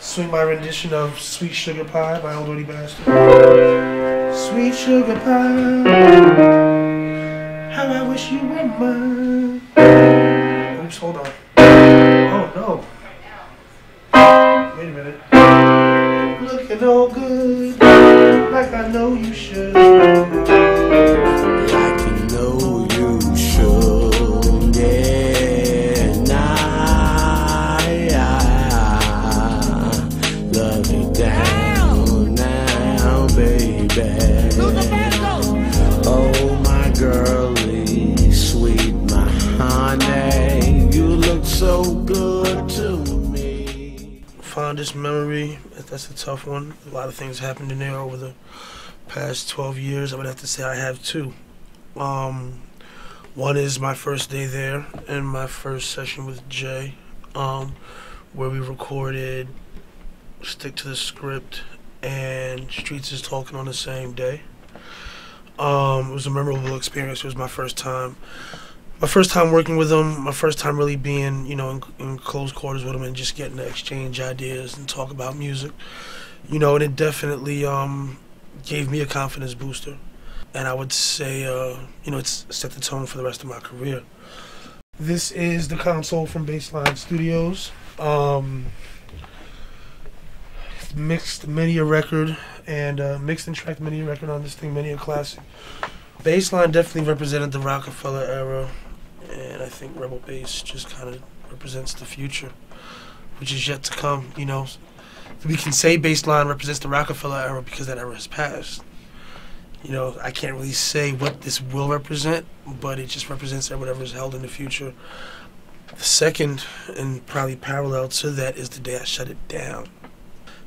swing my rendition of Sweet Sugar Pie by Old Dirty Bastard. Sweet sugar pie, how I wish you were mine. Oops, hold on. Oh no. Wait a minute. Looking all good, like I know you should. Like you know you should, yeah. Nah, love you down now, baby. Oh, my girlie, sweet, my honey, you look so good to me. Fondest memory, that's a tough one. A lot of things happened in there over the past 12 years. I would have to say I have two. One is my first day there and my first session with Jay, where we recorded Stick to the Script and Streets is Talking on the same day. It was a memorable experience. It was my first time working with him, my first time really being, in close quarters with him and just getting to exchange ideas and talk about music, and it definitely gave me a confidence booster. And I would say, it's set the tone for the rest of my career. This is the console from Baseline Studios. Mixed many a record and mixed and tracked many a record on this thing, many a classic. Baseline definitely represented the Rockefeller era, and I think Rebel Bass just kind of represents the future, which is yet to come. We can say Baseline represents the Rockefeller era because that era has passed. I can't really say what this will represent, but it just represents whatever is held in the future. The second, and probably parallel to that, is the day I shut it down.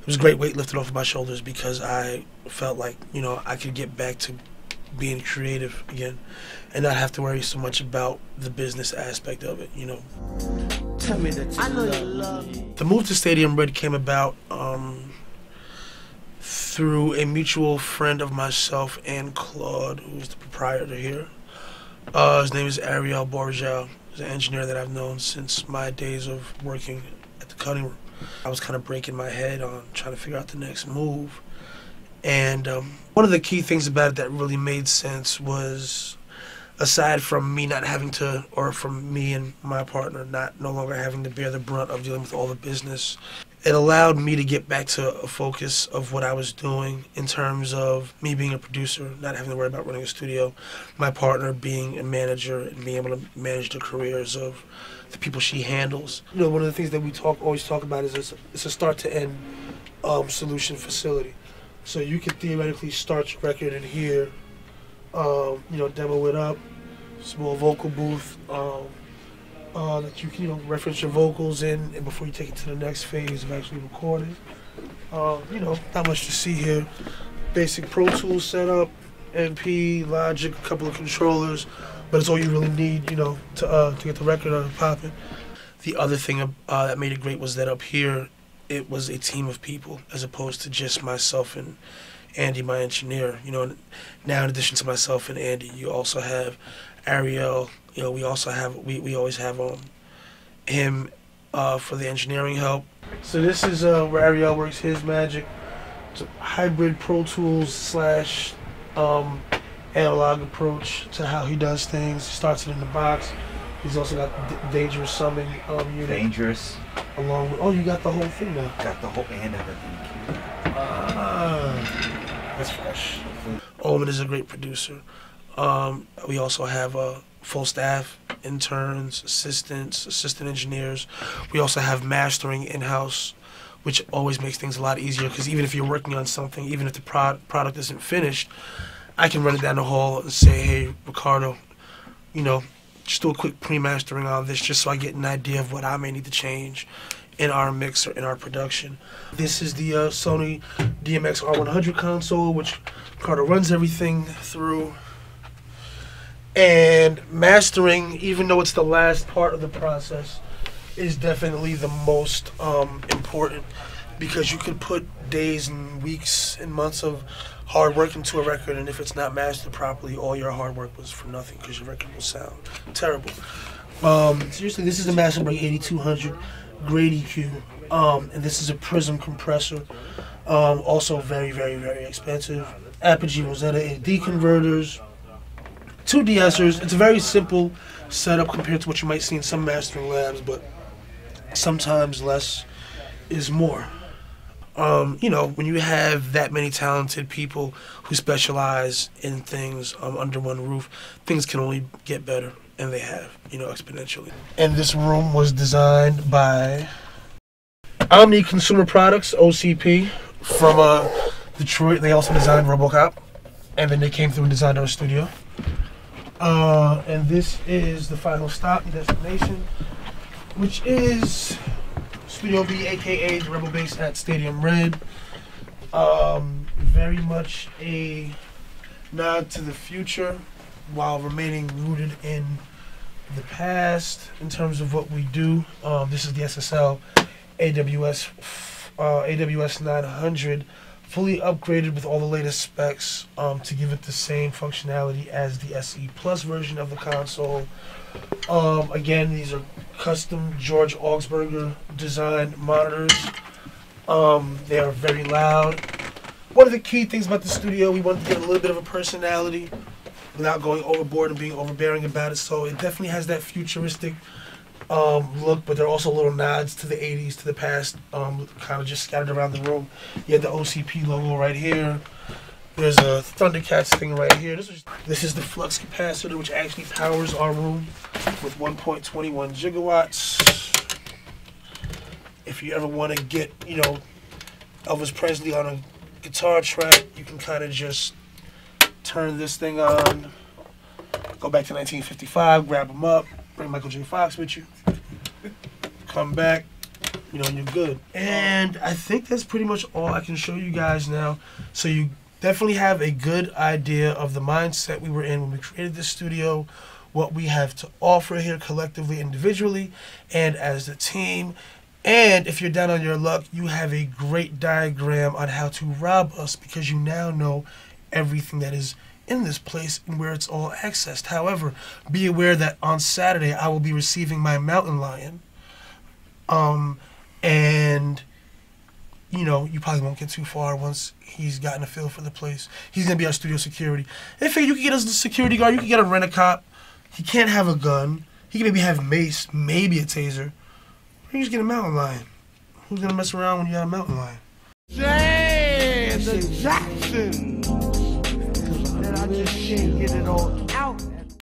It was a great weight lifted off of my shoulders because I felt like, I could get back to being creative again and not have to worry so much about the business aspect of it, Tell me that I know you love me. The move to Stadium Red came about through a mutual friend of myself and Claude, who's the proprietor here. His name is Ariel Borgel. He's an engineer that I've known since my days of working at the cutting room. I was kind of breaking my head on trying to figure out the next move. And one of the key things about it that really made sense was, aside from me not having to, or from me and my partner no longer having to bear the brunt of dealing with all the business, it allowed me to get back to a focus of what I was doing in terms of me being a producer, not having to worry about running a studio, my partner being a manager and being able to manage the careers of the people she handles. One of the things that we always talk about is it's a start-to-end solution facility. So you could theoretically start your record in here, demo it up, small vocal booth that you can, reference your vocals in, and before you take it to the next phase of actually recording. Not much to see here. Basic Pro Tools setup, MP, Logic, a couple of controllers, but it's all you really need, to get the record popping. The other thing that made it great was that up here, it was a team of people as opposed to just myself and Andy, my engineer. Now in addition to myself and Andy, you also have Ariel. We always have him for the engineering help. So this is where Ariel works his magic. It's a hybrid Pro Tools / analog approach to how he does things. He starts it in the box. He's also got Dangerous Summing unit. Dangerous. Along with, you got the whole thing now. Got the whole and everything. That's fresh. Omen is a great producer. We also have full staff, interns, assistants, assistant engineers. We also have mastering in-house, which always makes things a lot easier because even if you're working on something, even if the product isn't finished, I can run it down the hall and say, hey, Ricardo, just do a quick pre-mastering on this just so I get an idea of what I may need to change in our mix or in our production. This is the Sony DMX R100 console, which Ricardo runs everything through. And mastering, even though it's the last part of the process, is definitely the most important because you could put days and weeks and months of hard work into a record, and if it's not mastered properly, all your hard work was for nothing because your record will sound terrible. Seriously, this is the Master Break 8200 Grade EQ. And this is a Prism compressor. Also very, very, very expensive. Apogee Rosetta AD converters, 2 de-essers. It's a very simple setup compared to what you might see in some mastering labs, but sometimes less is more. You know, when you have that many talented people who specialize in things under one roof, things can only get better, and they have, you know, exponentially. And this room was designed by Omni Consumer Products, OCP, from Detroit. They also designed RoboCop, and then they came through and designed our studio. And this is the final stop and destination, which is Studio B, aka the Rebel Base at Stadium Red. Very much a nod to the future while remaining rooted in the past in terms of what we do. This is the SSL AWS 900, fully upgraded with all the latest specs to give it the same functionality as the SE Plus version of the console. Again, these are custom George Augsburger designed monitors. They are very loud. One of the key things about the studio, we wanted to get a little bit of a personality without going overboard and being overbearing about it. So it definitely has that futuristic look, but there are also little nods to the 80s, to the past, kind of just scattered around the room. You have the OCP logo right here. There's a Thundercats thing right here. This is the flux capacitor, which actually powers our room with 1.21 gigawatts. If you ever want to get, you know, Elvis Presley on a guitar track, you can kind of just turn this thing on, go back to 1955, grab them up, bring Michael J. Fox with you, come back, you know, and you're good. And I think that's pretty much all I can show you guys now. So you definitely have a good idea of the mindset we were in when we created this studio, what we have to offer here collectively, individually, and as a team. And if you're down on your luck, you have a great diagram on how to rob us, because you now know everything that is in this place and where it's all accessed. However, be aware that on Saturday I will be receiving my mountain lion. And you know, you probably won't get too far once he's gotten a feel for the place. He's gonna be our studio security. If you can get us the security guard, you can get a rent-a-cop. He can't have a gun. He can maybe have mace, maybe a taser. Or you just get a mountain lion. Who's gonna mess around when you got a mountain lion? Jay, the Jackson. And I just can't get it all.